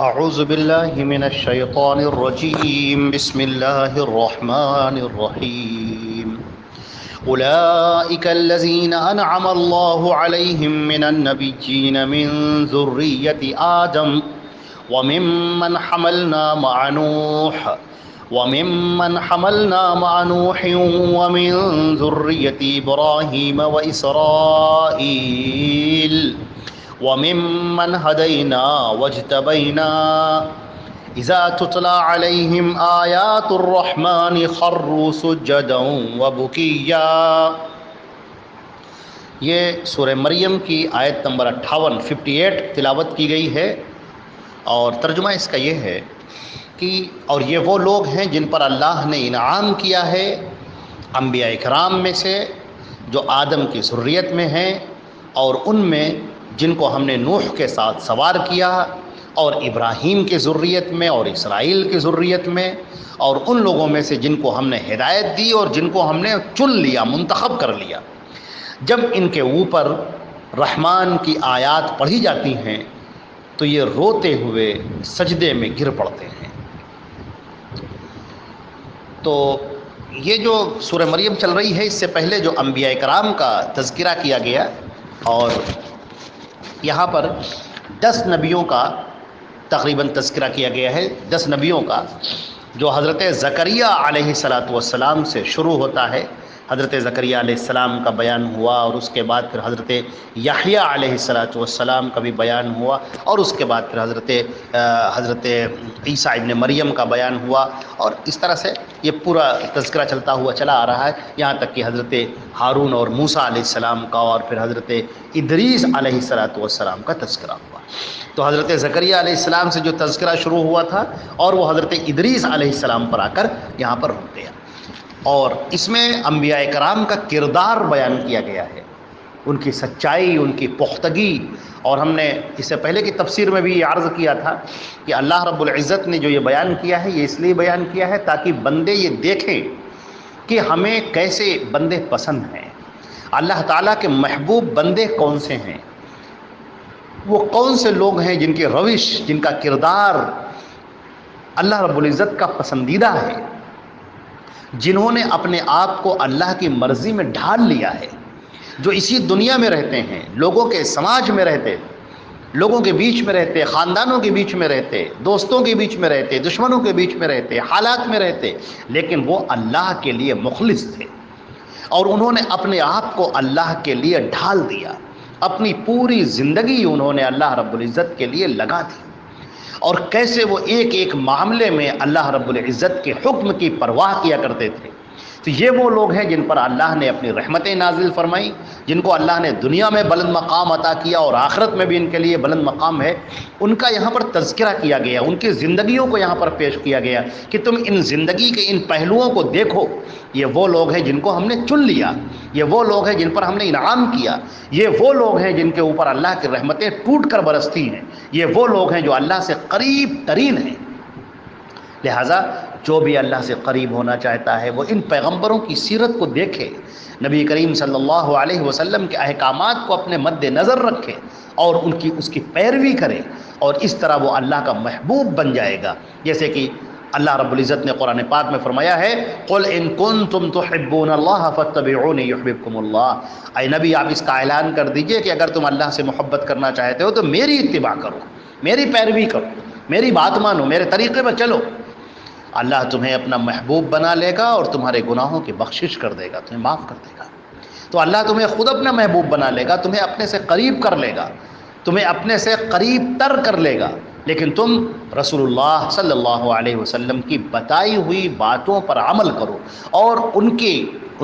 اعوذ باللہ من الشیطان الرجیم بسم اللہ الرحمن الرحیم اولئک الذین انعم اللہ علیہم من النبیین من ذریۃ آدم وممن حملنا مع نوح ومن ذریۃ ابراہیم واسرائیل وممن هدينا واجتبينا إذا تتلى عليهم آيات الرحمن خروا سجدا وبكيا۔ یہ سورہ مریم کی آیت نمبر 58 تلاوت کی گئی ہے، اور ترجمہ اس کا یہ ہے کہ اور یہ وہ لوگ ہیں جن پر اللہ نے انعام کیا ہے انبیاء اکرام میں سے جو آدم کی ذریت میں ہیں، اور ان میں جن کو ہم نے نوح کے ساتھ سوار کیا، اور ابراہیم کے ذریت میں اور اسرائیل کی ذریت میں، اور ان لوگوں میں سے جن کو ہم نے ہدایت دی اور جن کو ہم نے چن لیا، منتخب کر لیا۔ جب ان کے اوپر رحمان کی آیات پڑھی جاتی ہیں تو یہ روتے ہوئے سجدے میں گر پڑتے ہیں۔ تو یہ جو سورہ مریم چل رہی ہے، اس سے پہلے جو انبیاء کرام کا تذکرہ کیا گیا، اور یہاں پر 10 نبیوں کا تقریباً تذکرہ کیا گیا ہے، 10 نبیوں کا، جو حضرت زکریا علیہ السلام سے شروع ہوتا ہے۔ حضرت زکریا علیہ السلام کا بیان ہوا، اور اس کے بعد پھر حضرت یحییٰ علیہ السلام کا بھی بیان ہوا، اور اس کے بعد پھر حضرت عیسیٰ ابن مریم کا بیان ہوا، اور اس طرح سے یہ پورا تذکرہ چلتا ہوا چلا آ رہا ہے، یہاں تک کہ حضرت ہارون اور موسیٰ علیہ السلام کا، اور پھر حضرت ادریس علیہ السلام کا تذکرہ ہوا۔ تو حضرت زکریا علیہ السلام سے جو تذکرہ شروع ہوا تھا، اور وہ حضرت ادریس علیہ السلام پر آ کر یہاں پر رک گیا، اور اس میں انبیاء کرام کا کردار بیان کیا گیا ہے، ان کی سچائی، ان کی پختگی۔ اور ہم نے اس سے پہلے کی تفسیر میں بھی یہ عرض کیا تھا کہ اللہ رب العزت نے جو یہ بیان کیا ہے، یہ اس لیے بیان کیا ہے تاکہ بندے یہ دیکھیں کہ ہمیں کیسے بندے پسند ہیں، اللہ تعالیٰ کے محبوب بندے کون سے ہیں، وہ کون سے لوگ ہیں جن کی روش، جن کا کردار اللہ رب العزت کا پسندیدہ ہے، جنہوں نے اپنے آپ کو اللہ کی مرضی میں ڈھال لیا ہے، جو اسی دنیا میں رہتے ہیں، لوگوں کے سماج میں رہتے، لوگوں کے بیچ میں رہتے، خاندانوں کے بیچ میں رہتے، دوستوں کے بیچ میں رہتے، دشمنوں کے بیچ میں رہتے، حالات میں رہتے، لیکن وہ اللہ کے لیے مخلص تھے، اور انہوں نے اپنے آپ کو اللہ کے لیے ڈھال دیا، اپنی پوری زندگی انہوں نے اللہ رب العزت کے لیے لگا دی، اور کیسے وہ ایک ایک معاملے میں اللہ رب العزت کے حکم کی پرواہ کیا کرتے تھے۔ تو یہ وہ لوگ ہیں جن پر اللہ نے اپنی رحمتیں نازل فرمائی، جن کو اللہ نے دنیا میں بلند مقام عطا کیا، اور آخرت میں بھی ان کے لیے بلند مقام ہے، ان کا یہاں پر تذکرہ کیا گیا، ان کی زندگیوں کو یہاں پر پیش کیا گیا کہ تم ان زندگی کے ان پہلوؤں کو دیکھو۔ یہ وہ لوگ ہیں جن کو ہم نے چن لیا، یہ وہ لوگ ہیں جن پر ہم نے انعام کیا، یہ وہ لوگ ہیں جن کے اوپر اللہ کی رحمتیں ٹوٹ کر برستی ہیں، یہ وہ لوگ ہیں جو اللہ سے قریب ترین ہیں۔ لہٰذا جو بھی اللہ سے قریب ہونا چاہتا ہے وہ ان پیغمبروں کی سیرت کو دیکھے، نبی کریم صلی اللہ علیہ وسلم کے احکامات کو اپنے مد نظر رکھے، اور اس کی پیروی کرے، اور اس طرح وہ اللہ کا محبوب بن جائے گا۔ جیسے کہ اللہ رب العزت نے قرآن پاک میں فرمایا ہے، قل ان کنتم تحبون اللہ فاتبعونی یحببکم اللہ۔ اے نبی، آپ اس کا اعلان کر دیجئے کہ اگر تم اللہ سے محبت کرنا چاہتے ہو تو میری اتباع کرو، میری پیروی کرو، میری بات مانو، میرے طریقے پر چلو، اللہ تمہیں اپنا محبوب بنا لے گا، اور تمہارے گناہوں کی بخشش کر دے گا، تمہیں معاف کر دے گا۔ تو اللہ تمہیں خود اپنا محبوب بنا لے گا، تمہیں اپنے سے قریب کر لے گا، تمہیں اپنے سے قریب تر کر لے گا، لیکن تم رسول اللہ صلی اللہ علیہ وسلم کی بتائی ہوئی باتوں پر عمل کرو، اور ان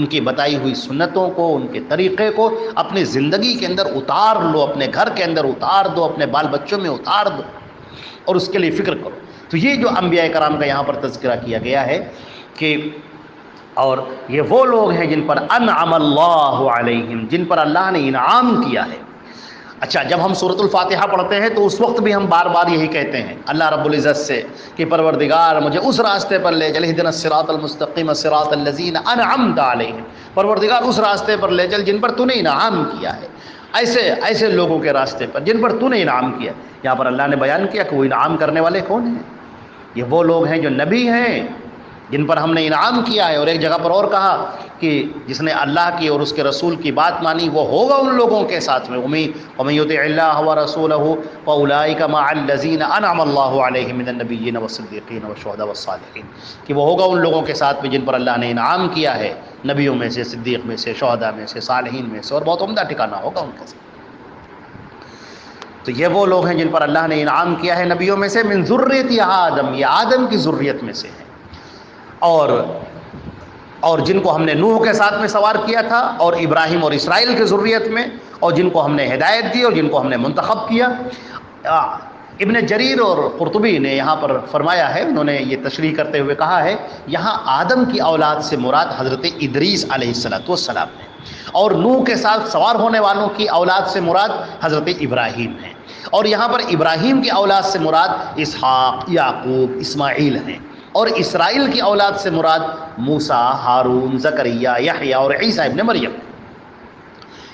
کی بتائی ہوئی سنتوں کو، ان کے طریقے کو اپنی زندگی کے اندر اتار لو، اپنے گھر کے اندر اتار دو، اپنے بال بچوں میں اتار دو، اور اس کے لیے فکر کرو۔ تو یہ جو انبیاء کرام کا یہاں پر تذکرہ کیا گیا ہے کہ اور یہ وہ لوگ ہیں جن پر انعم اللہ علیہم، جن پر اللہ نے انعام کیا ہے۔ اچھا، جب ہم سورۃ الفاتحہ پڑھتے ہیں تو اس وقت بھی ہم بار بار یہی کہتے ہیں اللہ رب العزت سے کہ پروردگار مجھے اس راستے پر لے چل، اہدنا الصراط المستقیم صراط الذین انعمت علیہم، پروردگار اس راستے پر لے چل جن پر تو نے انعام کیا ہے۔ ایسے لوگوں کے راستے پر جن پر تو نے انعام کیا. یہاں پر اللہ نے بیان کیا کہ وہ انعام کرنے والے کون ہیں. یہ وہ لوگ ہیں جو نبی ہیں جن پر ہم نے انعام کیا ہے. اور ایک جگہ پر اور کہا کہ جس نے اللہ کی اور اس کے رسول کی بات مانی وہ ہوگا ان لوگوں کے ساتھ میں. وَمَن يُطِعِ اللَّهَ وَرَسُولَهُ فَأُولَٰئِكَ مَعَ الَّذِينَ أَنْعَمَ اللَّهُ عَلَيْهِم مِّنَ النَّبِيِّينَ وَالصِّدِّيقِينَ وَالشُّهَدَاءِ وَالصَّالِحِينَ کہ وہ ہوگا ان لوگوں کے ساتھ میں جن پر اللہ نے انعام کیا ہے، نبیوں میں سے، صدیق میں سے، شہداء میں سے، صالحین میں سے، اور بہت عمدہ ٹھکانہ ہوگا ان کا. تو یہ وہ لوگ ہیں جن پر اللہ نے انعام کیا ہے نبیوں میں سے. من ذریت آدم، یہ آدم کی ذریت میں سے ہیں. اور جن کو ہم نے نوح کے ساتھ میں سوار کیا تھا، اور ابراہیم اور اسرائیل کی ذریت میں، اور جن کو ہم نے ہدایت دی اور جن کو ہم نے منتخب کیا. ابن جریر اور قرطبی نے یہاں پر فرمایا ہے، انہوں نے یہ تشریح کرتے ہوئے کہا ہے یہاں آدم کی اولاد سے مراد حضرت ادریس علیہ السلام ہے، اور نوح کے ساتھ سوار ہونے والوں کی اولاد سے مراد حضرت ابراہیم ہے. اور یہاں پر ابراہیم کی اولاد سے مراد اسحاق، یعقوب، اسماعیل ہیں. اور اسرائیل کی اولاد سے مراد موسیٰ، ہارون، زکریا، یحییٰ اور عیسیٰ ابن مریم.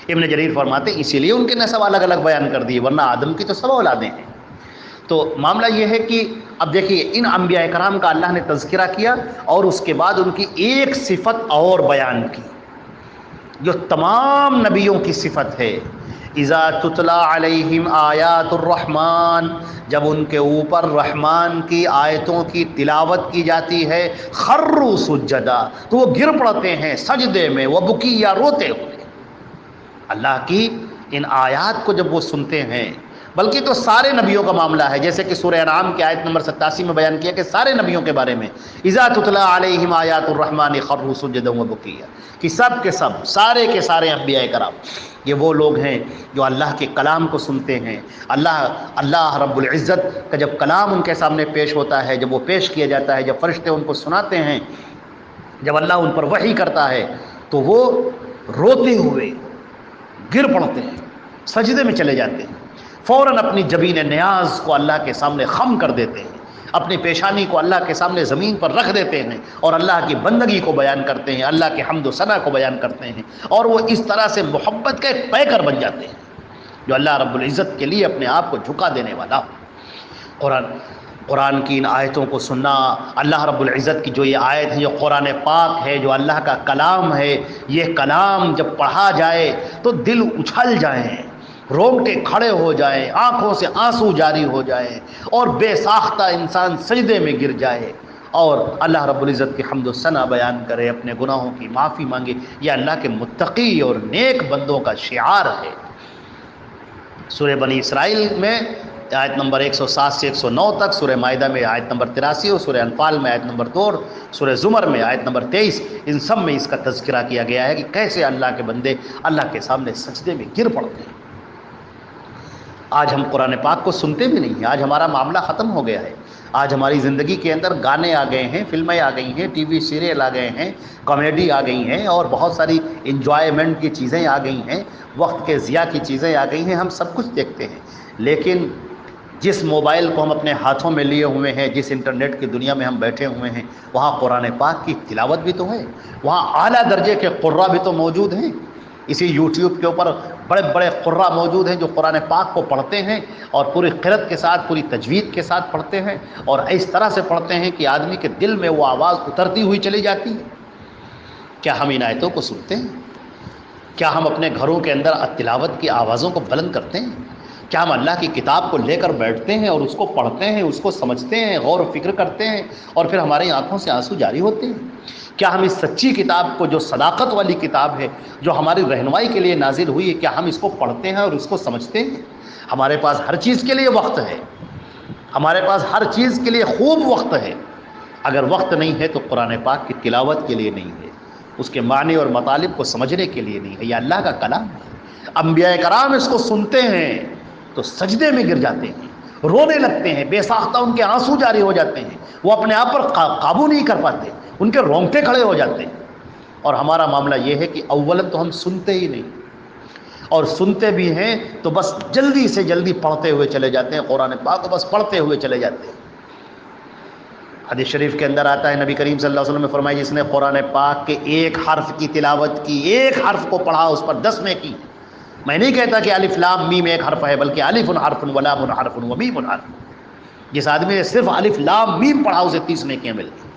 ابن جریر فرماتے ہیں اسی لیے ان کے نسب الگ الگ بیان کر دیے، ورنہ آدم کی تو سب اولادیں ہیں. تو معاملہ یہ ہے کہ اب دیکھیے ان انبیاء کرام کا اللہ نے تذکرہ کیا اور اس کے بعد ان کی ایک صفت اور بیان کی جو تمام نبیوں کی صفت ہے. اذا تتلی علیہم آیات الرحمن، جب ان کے اوپر رحمان کی آیتوں کی تلاوت کی جاتی ہے، خروا سجدا، تو وہ گر پڑتے ہیں سجدے میں، وہ بکیا، روتے ہوئے. اللہ کی ان آیات کو جب وہ سنتے ہیں، بلکہ تو سارے نبیوں کا معاملہ ہے، جیسے کہ سورہ انعام کی آیت نمبر 87 میں بیان کیا کہ سارے نبیوں کے بارے میں اذا تتلی علیہم آیات الرحمن خروا سجدا وبکیا، کہ سب کے سب، سارے کے سارے انبیاء کرام یہ وہ لوگ ہیں جو اللہ کے کلام کو سنتے ہیں. اللہ رب العزت کا جب کلام ان کے سامنے پیش ہوتا ہے، جب وہ پیش کیا جاتا ہے، جب فرشتے ان کو سناتے ہیں، جب اللہ ان پر وحی کرتا ہے، تو وہ روتے ہوئے گر پڑتے ہیں، سجدے میں چلے جاتے ہیں، فوراً اپنی جبین نیاز کو اللہ کے سامنے خم کر دیتے ہیں، اپنی پیشانی کو اللہ کے سامنے زمین پر رکھ دیتے ہیں اور اللہ کی بندگی کو بیان کرتے ہیں، اللہ کے حمد و ثنا کو بیان کرتے ہیں، اور وہ اس طرح سے محبت کا ایک پیکر بن جاتے ہیں جو اللہ رب العزت کے لیے اپنے آپ کو جھکا دینے والا ہو. قرآن کی ان آیتوں کو سننا، اللہ رب العزت کی جو یہ آیت ہے، جو قرآن پاک ہے، جو اللہ کا کلام ہے، یہ کلام جب پڑھا جائے تو دل اچھل جائیں، رونگٹے کھڑے ہو جائیں، آنکھوں سے آنسو جاری ہو جائیں، اور بے ساختہ انسان سجدے میں گر جائے اور اللہ رب العزت کی حمد و ثنا بیان کرے، اپنے گناہوں کی معافی مانگے. یہ اللہ کے متقی اور نیک بندوں کا شعار ہے. سورہ بنی اسرائیل میں آیت نمبر 107 سے 109 تک، سورہ مائدہ میں آیت نمبر 83 اور سورہ انفال میں آیت نمبر 2، سورہ زمر میں آیت نمبر 23، ان سب میں اس کا تذکرہ کیا گیا ہے کہ کیسے اللہ کے بندے اللہ کے سامنے سجدے میں گر پڑتے ہیں. آج ہم قرآن پاک کو سنتے بھی نہیں ہیں، آج ہمارا معاملہ ختم ہو گیا ہے. آج ہماری زندگی کے اندر گانے آ گئے ہیں، فلمیں آ گئی ہیں، ٹی وی سیریل آ گئے ہیں، کامیڈی آ گئی ہیں، اور بہت ساری انجوائمنٹ کی چیزیں آ گئی ہیں، وقت کے ضیاع کی چیزیں آ گئی ہیں، ہم سب کچھ دیکھتے ہیں. لیکن جس موبائل کو ہم اپنے ہاتھوں میں لیے ہوئے ہیں، جس انٹرنیٹ کی دنیا میں ہم بیٹھے ہوئے ہیں، وہاں قرآن پاک کی تلاوت بھی تو ہے، وہاں اعلیٰ درجے کے قراء بھی تو موجود ہیں. اسی یوٹیوب کے اوپر بڑے بڑے قراء موجود ہیں جو قرآن پاک کو پڑھتے ہیں اور پوری قرأت کے ساتھ، پوری تجوید کے ساتھ پڑھتے ہیں، اور اس طرح سے پڑھتے ہیں کہ آدمی کے دل میں وہ آواز اترتی ہوئی چلی جاتی ہے. کیا ہم ان آیتوں کو سنتے ہیں؟ کیا ہم اپنے گھروں کے اندر تلاوت کی آوازوں کو بلند کرتے ہیں؟ کیا ہم اللہ کی کتاب کو لے کر بیٹھتے ہیں اور اس کو پڑھتے ہیں، اس کو سمجھتے ہیں، غور و فکر کرتے ہیں، اور پھر ہماری آنکھوں سے آنسو جاری ہوتے ہیں؟ کیا ہم اس سچی کتاب کو، جو صداقت والی کتاب ہے، جو ہماری رہنمائی کے لیے نازل ہوئی ہے، کیا ہم اس کو پڑھتے ہیں اور اس کو سمجھتے ہیں؟ ہمارے پاس ہر چیز کے لیے وقت ہے، ہمارے پاس ہر چیز کے لیے خوب وقت ہے. اگر وقت نہیں ہے تو قرآن پاک کی تلاوت کے لیے نہیں ہے، اس کے معنی اور مطالب کو سمجھنے کے لیے نہیں ہے. یہ اللہ کا کلام ہے. انبیاء کرام اس کو سنتے ہیں تو سجدے میں گر جاتے ہیں، رونے لگتے ہیں، بے ساختہ ان کے آنسو جاری ہو جاتے ہیں، وہ اپنے آپ پر قابو نہیں کر پاتے، ان کے رونگٹے کھڑے ہو جاتے ہیں. اور ہمارا معاملہ یہ ہے کہ اولاً تو ہم سنتے ہی نہیں، اور سنتے بھی ہیں تو بس جلدی سے جلدی پڑھتے ہوئے چلے جاتے ہیں، قرآن پاک کو بس پڑھتے ہوئے چلے جاتے ہیں. حدیث شریف کے اندر آتا ہے، نبی کریم صلی اللہ علیہ وسلم نے فرمایا جس نے قرآن پاک کے ایک حرف کی تلاوت کی، ایک حرف کو پڑھا، اس پر 10 نیکی، میں نہیں کہتا کہ الف لام میم ایک حرف ہے، بلکہ الف حرف و لام حرف و میم حرف۔ جس آدمی نے صرف الف لام میم پڑھا اسے 30 نیکیاں ملتی۔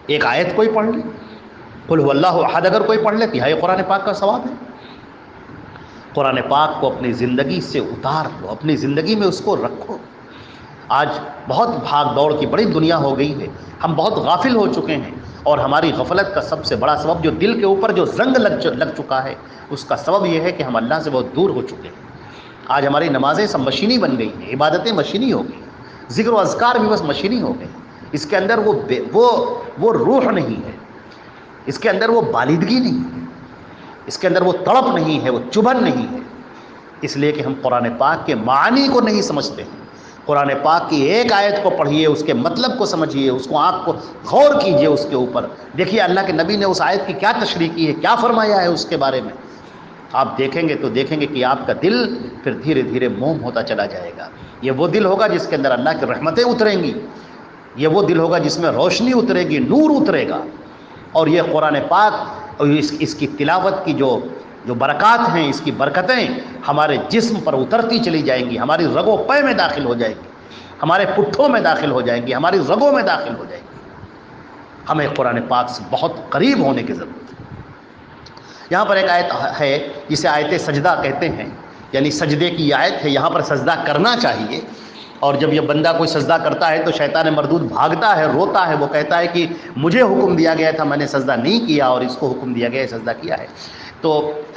ایک آیت کوئی پڑھ لے، قل هو اللہ احد اگر کوئی پڑھ لے، تہائی قرآن پاک کا ثواب ہے۔ قرآن پاک کو اپنی زندگی سے اتار لو، اپنی زندگی میں اس کو رکھو۔ آج بہت بھاگ دوڑ کی بڑی دنیا ہو گئی ہے، ہم بہت غافل ہو چکے ہیں، اور ہماری غفلت کا سب سے بڑا سبب جو دل کے اوپر جو زنگ لگ چکا ہے، اس کا سبب یہ ہے کہ ہم اللہ سے بہت دور ہو چکے ہیں۔ آج ہماری نمازیں سب مشینی بن گئی ہیں، عبادتیں مشینی ہو گئی، ذکر و اذکار بھی بس مشینی ہو گئے۔ اس کے اندر وہ روح نہیں ہے، اس کے اندر وہ بالندگی نہیں ہے، اس کے اندر وہ تڑپ نہیں ہے، وہ چبھن نہیں ہے، اس لیے کہ ہم قرآن پاک کے معانی کو نہیں سمجھتے ہیں۔ قرآن پاک کی ایک آیت کو پڑھیے، اس کے مطلب کو سمجھیے، اس کو آنکھ کو غور کیجئے، اس کے اوپر دیکھیے اللہ کے نبی نے اس آیت کی کیا تشریح کی ہے، کیا فرمایا ہے اس کے بارے میں۔ آپ دیکھیں گے تو دیکھیں گے کہ آپ کا دل پھر دھیرے دھیرے موم ہوتا چلا جائے گا۔ یہ وہ دل ہوگا جس کے اندر اللہ کی رحمتیں اتریں گی، یہ وہ دل ہوگا جس میں روشنی اترے گی، نور اترے گا، اور یہ قرآن پاک اور اس کی تلاوت کی جو برکات ہیں، اس کی برکتیں ہمارے جسم پر اترتی چلی جائیں گی، ہماری رگوں پے میں داخل ہو جائیں گی، ہمارے پٹھوں میں داخل ہو جائیں گی، ہماری رگوں میں داخل ہو جائیں گی۔ ہمیں قرآن پاک سے بہت قریب ہونے کی ضرورت ہے۔ یہاں پر ایک آیت ہے جسے آیت سجدہ کہتے ہیں، یعنی سجدے کی آیت ہے، یہاں پر سجدہ کرنا چاہیے، اور جب یہ بندہ کوئی سجدہ کرتا ہے تو شیطان مردود بھاگتا ہے، روتا ہے، وہ کہتا ہے کہ مجھے حکم دیا گیا تھا، میں نے سجدہ نہیں کیا، اور اس کو حکم دیا گیا ہے سجدہ کیا ہے۔ تو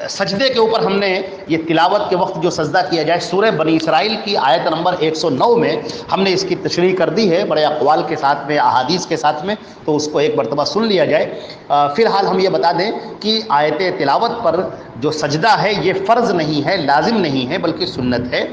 سجدے کے اوپر ہم نے یہ تلاوت کے وقت جو سجدہ کیا جائے، سورہ بنی اسرائیل کی آیت نمبر 109 میں ہم نے اس کی تشریح کر دی ہے، بڑے اقوال کے ساتھ میں، احادیث کے ساتھ میں، تو اس کو ایک مرتبہ سن لیا جائے۔ فی الحال ہم یہ بتا دیں کہ آیت تلاوت پر جو سجدہ ہے یہ فرض نہیں ہے، لازم نہیں ہے، بلکہ سنت ہے۔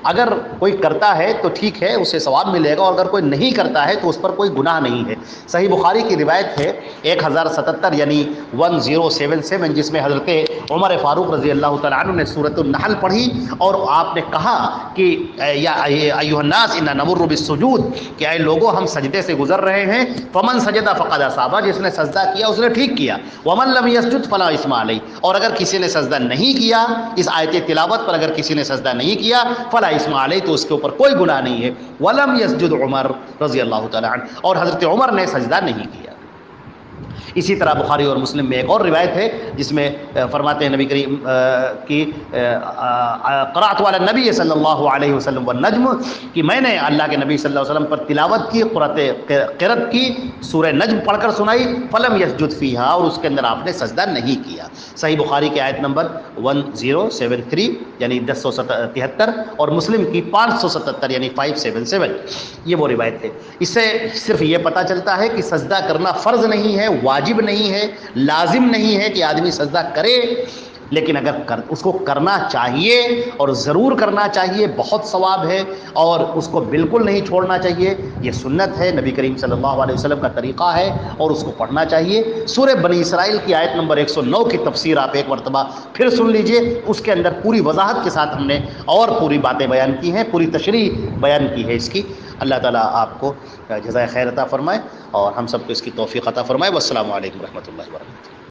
اگر کوئی کرتا ہے تو ٹھیک ہے، اسے ثواب ملے گا، اور اگر کوئی نہیں کرتا ہے تو اس پر کوئی گناہ نہیں ہے۔ صحیح بخاری کی روایت ہے 1077 یعنی 1077، جس میں حضرت عمر فاروق رضی اللہ تعالیٰ عنہ نے سورۃ النحل پڑھی، اور آپ نے کہا کہ یا ایھا الناس انا نمر بالسجود، کہ اے لوگوں ہم سجدے سے گزر رہے ہیں، فمن سجد فقد اصاب، جس نے سجدہ کیا اس نے ٹھیک کیا، ومن لم یسجد فلا اثم علیہ، اور اگر کسی نے سجدہ نہیں کیا، اس آیت تلاوت پر اگر کسی نے سجدہ نہیں کیا، فلا اثم علیہ، تو اس کے اوپر کوئی گناہ نہیں ہے۔ ولم یسجد عمر رضی اللہ تعالیٰ عنہ، اور حضرت عمر نے سجدہ نہیں کیا۔ اسی طرح بخاری اور مسلم میں ایک اور روایت ہے جس میں فرماتے ہیں نبی کریم کی قرأت علی النبی صلی اللہ علیہ وسلم والنجم، کہ میں نے اللہ کے نبی صلی اللہ علیہ وسلم پر تلاوت کی، قرأت کی، سورہ نجم پڑھ کر سنائی، فلم یسجد فیہا، اور اس کے اندر آپ نے سجدہ نہیں کیا۔ صحیح بخاری کی آیت نمبر 1073 یعنی 1073، اور مسلم کی 577 یعنی 577، یہ وہ روایت ہے۔ اس سے صرف یہ پتہ چلتا ہے کہ سجدہ کرنا فرض نہیں ہے، واجب نہیں ہے، لازم نہیں ہے کہ آدمی سجدہ کرے، لیکن اگر اس کو کرنا چاہیے اور ضرور کرنا چاہیے، بہت ثواب ہے، اور اس کو بالکل نہیں چھوڑنا چاہیے، یہ سنت ہے، نبی کریم صلی اللہ علیہ وسلم کا طریقہ ہے، اور اس کو پڑھنا چاہیے۔ سورہ بنی اسرائیل کی آیت نمبر 109 کی تفسیر آپ ایک مرتبہ پھر سن لیجئے، اس کے اندر پوری وضاحت کے ساتھ ہم نے اور پوری باتیں بیان کی ہیں، پوری تشریح بیان کی ہے اس کی۔ اللہ تعالیٰ آپ کو جزائے خیر عطا فرمائے، اور ہم سب کو اس کی توفیق عطا فرمائے۔ والسلام علیکم ورحمۃ اللہ وبرکاتہ۔